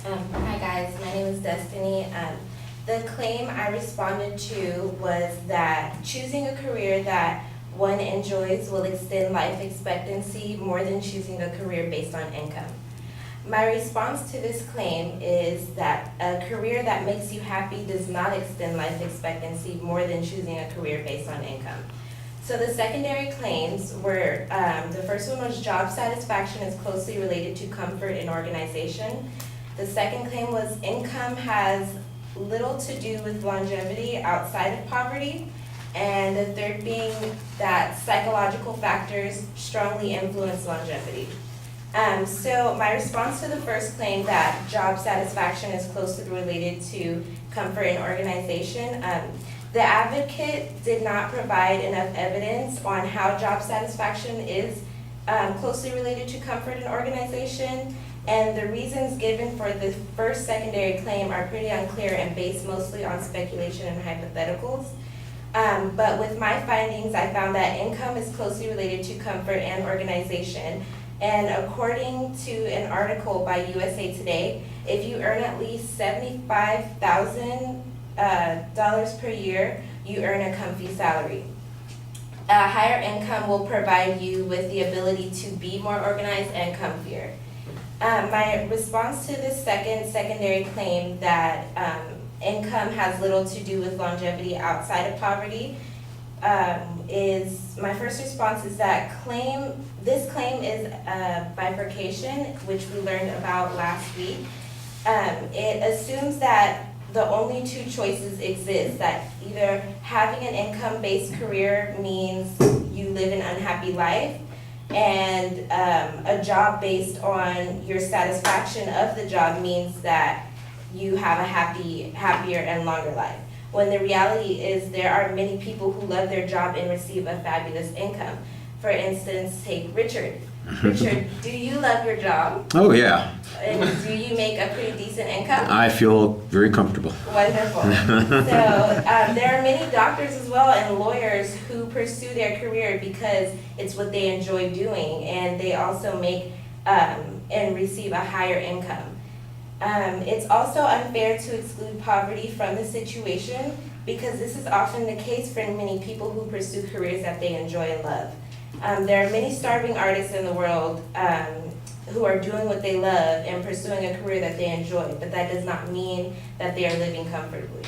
Hi guys, my name is Destiny. The claim I responded to was that choosing a career that one enjoys will extend life expectancy more than choosing a career based on income. My response to this claim is that a career that makes you happy does not extend life expectancy more than choosing a career based on income. So the secondary claims were, the first one was job satisfaction is closely related to comfort and organization. The second claim was income has little to do with longevity outside of poverty. And the third being that psychological factors strongly influence longevity. So my response to the first claim that job satisfaction is closely related to comfort and organization, the advocate did not provide enough evidence on how job satisfaction is closely related to comfort and organization. And the reasons given for the first secondary claim are pretty unclear and based mostly on speculation and hypotheticals. But with my findings, I found that income is closely related to comfort and organization. And according to an article by USA Today, if you earn at least $75,000 per year, you earn a comfy salary. A higher income will provide you with the ability to be more organized and comfier. My response to this secondary claim that income has little to do with longevity outside of poverty is, my first response is that this claim is a bifurcation, which we learned about last week. It assumes that the only two choices exist, that either having an income-based career means you live an unhappy life, and a job based on your satisfaction of the job means that you have a happier and longer life. When the reality is there are many people who love their job and receive a fabulous income. For instance, take Richard. Richard, do you love your job? Oh yeah. And do you make a pretty decent income? I feel very comfortable. Wonderful. So there are many doctors as well and lawyers who pursue their career because it's what they enjoy doing, and they also make and receive a higher income. It's also unfair to exclude poverty from the situation because this is often the case for many people who pursue careers that they enjoy and love. There are many starving artists in the world who are doing what they love and pursuing a career that they enjoy, but that does not mean that they are living comfortably.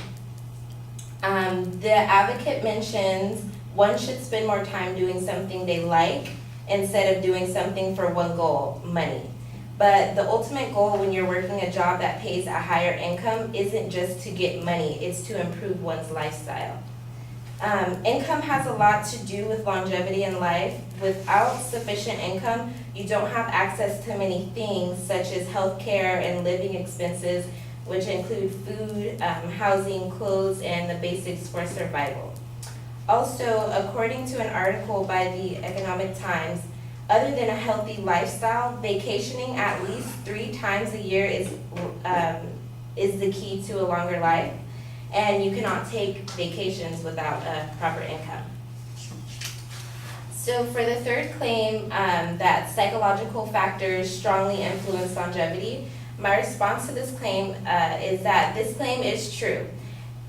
The advocate mentions one should spend more time doing something they like instead of doing something for one goal, money. But the ultimate goal when you're working a job that pays a higher income isn't just to get money, it's to improve one's lifestyle. Income has a lot to do with longevity in life. Without sufficient income, you don't have access to many things such as health care and living expenses, which include food, housing, clothes, and the basics for survival. Also, according to an article by the Economic Times, other than a healthy lifestyle, vacationing at least 3 times a year is the key to a longer life. And you cannot take vacations without a proper income. So for the third claim, that psychological factors strongly influence longevity, my response to this claim is that this claim is true.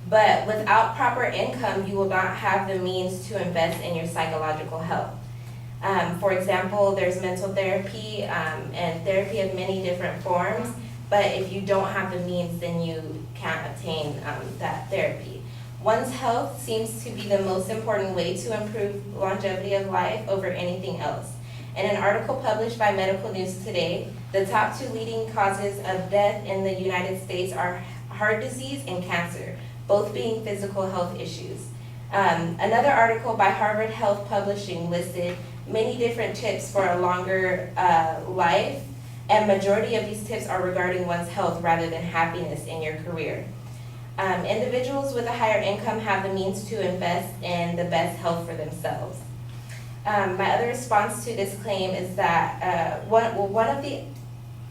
But without proper income, you will not have the means to invest in your psychological health. For example, there's mental therapy and therapy of many different forms. But if you don't have the means, then you can't obtain that therapy. One's health seems to be the most important way to improve longevity of life over anything else. In an article published by Medical News Today, the top 2 leading causes of death in the United States are heart disease and cancer, both being physical health issues. Another article by Harvard Health Publishing listed many different tips for a longer life, and majority of these tips are regarding one's health rather than happiness in your career. Individuals with a higher income have the means to invest in the best health for themselves. My other response to this claim is that one of the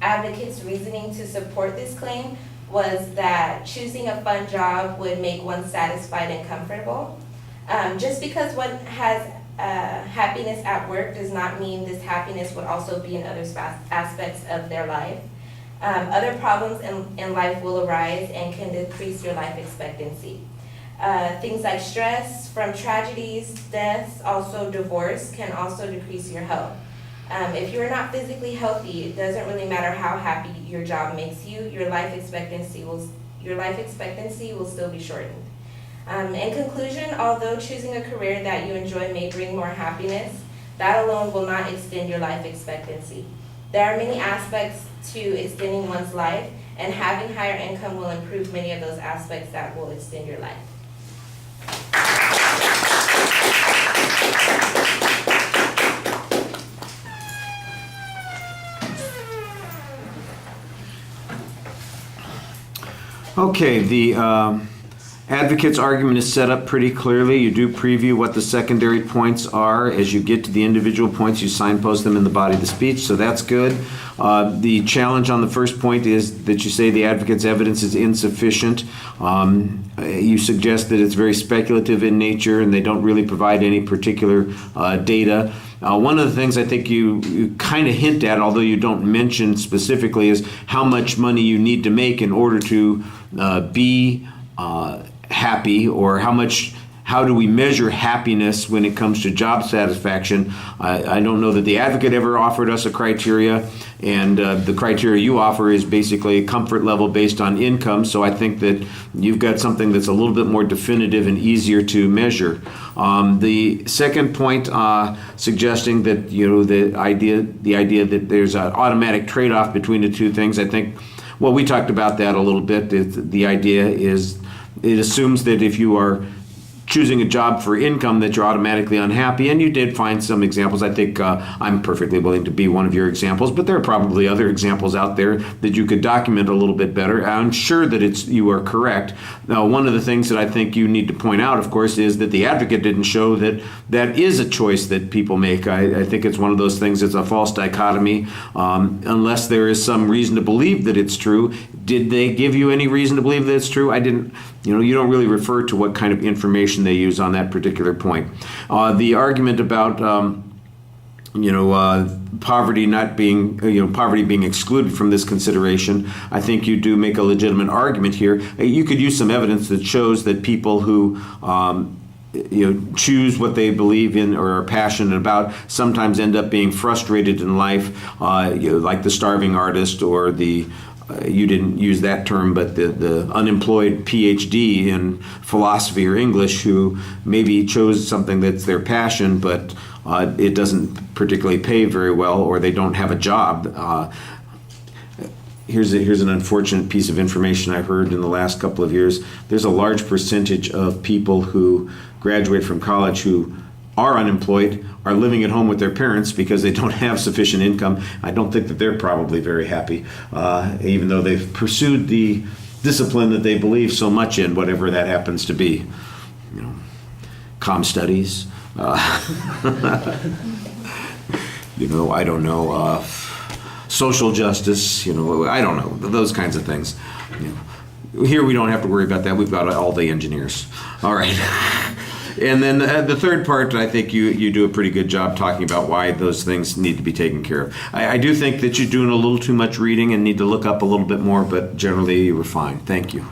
advocates' reasoning to support this claim was that choosing a fun job would make one satisfied and comfortable. Just because one has happiness at work does not mean this happiness would also be in other aspects of their life. Other problems in life will arise and can decrease your life expectancy. Things like stress from tragedies, deaths, also divorce can also decrease your health. If you're not physically healthy, it doesn't really matter how happy your job makes you, your life expectancy will still be shortened. In conclusion, although choosing a career that you enjoy may bring more happiness, that alone will not extend your life expectancy. There are many aspects to extending one's life, and having higher income will improve many of those aspects that will extend your life. Okay, the advocate's argument is set up pretty clearly. You do preview what the secondary points are. As you get to the individual points, you signpost them in the body of the speech, so that's good. The challenge on the first point is that you say the advocate's evidence is insufficient. You suggest that it's very speculative in nature and they don't really provide any particular data. One of the things I think you kind of hint at, although you don't mention specifically, is how much money you need to make in order to be happy, or how do we measure happiness when it comes to job satisfaction. I don't know that the advocate ever offered us a criteria, and the criteria you offer is basically a comfort level based on income, so I think that you've got something that's a little bit more definitive and easier to measure. The second point, suggesting that the idea that there's an automatic trade-off between the two things, I think, well, we talked about that a little bit. The idea is it assumes that if you are choosing a job for income that you're automatically unhappy, and you did find some examples. I think I'm perfectly willing to be one of your examples, but there are probably other examples out there that you could document a little bit better. I'm sure that you are correct. Now, one of the things that I think you need to point out, of course, is that the advocate didn't show that that is a choice that people make. I think it's one of those things, it's a false dichotomy. Unless there is some reason to believe that it's true. Did they give you any reason to believe that it's true? I didn't. You don't really refer to what kind of information they use on that particular point. The argument about poverty not being poverty being excluded from this consideration, I think you do make a legitimate argument here. You could use some evidence that shows that people who choose what they believe in or are passionate about sometimes end up being frustrated in life, like the starving artist, or the you didn't use that term, but the unemployed PhD in philosophy or English who maybe chose something that's their passion, but it doesn't particularly pay very well, or they don't have a job. Here's an unfortunate piece of information I heard in the last couple of years. There's a large percentage of people who graduate from college who are unemployed, are living at home with their parents because they don't have sufficient income. I don't think that they're probably very happy, even though they've pursued the discipline that they believe so much in, whatever that happens to be. Comm studies, I don't know, social justice, I don't know, those kinds of things. Here we don't have to worry about that. We've got all the engineers. All right. And then the third part, I think you do a pretty good job talking about why those things need to be taken care of. I do think that you're doing a little too much reading and need to look up a little bit more, but generally you were fine. Thank you.